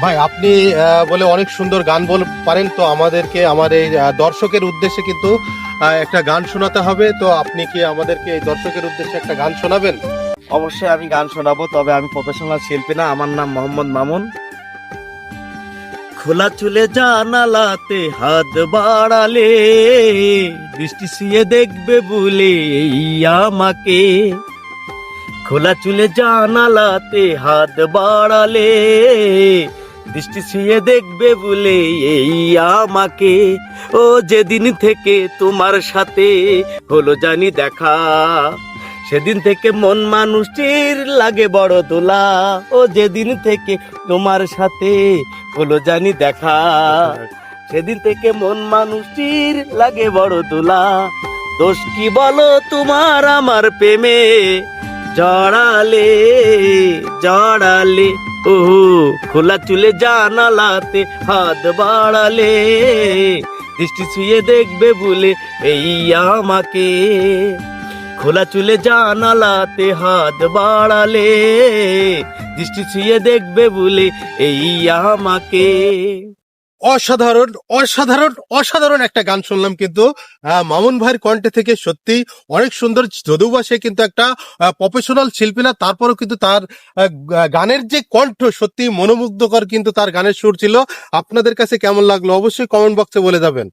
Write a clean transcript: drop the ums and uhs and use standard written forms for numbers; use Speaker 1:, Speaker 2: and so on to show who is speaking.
Speaker 1: ভাই আপনি বলে অনেক সুন্দর গান পারেন, তো আমাদেরকে আমার এই দর্শকের উদ্দেশ্যে কিন্তু একটা গান শোনাতে হবে। তো আপনি কি আমাদেরকে এই দর্শকের উদ্দেশ্যে একটা গান শোনাবেন?
Speaker 2: অবশ্যই আমি গান শোনাবো, তবে আমি প্রফেশনাল শিল্পী না। আমার নাম মোহাম্মদ মামুন। খোলা চুলে জানালাতে হাত বাড়ালে, দৃষ্টি ছুঁয়ে দেখবে বলে এই আমাকে। খোলা চুলে জানালাতে হাত বাড়ালে, দৃষ্টি ছুঁয়ে দেখবে বলে এই আমাকে। ও যেদিন থেকে তোমার সাথে হলো জানি দেখা, সেদিন থেকে মন মানুষটির লাগে বড় দোলা। ও যেদিন থেকে তোমার সাথে হলো জানি দেখা, সেদিন থেকে মন মানুষটির লাগে বড় দোলা। দোষ কি বলো তোমার আমার প্রেমে, জড়ালে জড়ালে। ও খোলা চুলে জানালাতে হাত বাড়ালে, দৃষ্টি ছুঁয়ে দেখবে বলে এই আমাকে। খোলা চুলে জানালাতে হাত বাড়ালে, দৃষ্টি ছুঁয়ে দেখবে বলে এই আমাকে।
Speaker 1: অসাধারণ অসাধারণ অসাধারণ একটা গান শুনলাম কিন্তু মামুন ভাইয়ের কণ্ঠে থেকে। সত্যি অনেক সুন্দর, যদিও বা সে কিন্তু একটা প্রফেশনাল শিল্পী না, তারপরেও কিন্তু তার গানের যে কণ্ঠ সত্যি মনোমুগ্ধকর, কিন্তু তার গানের সুর ছিল। আপনাদের কাছে কেমন লাগলো অবশ্যই কমেন্ট বক্সে বলে যাবেন।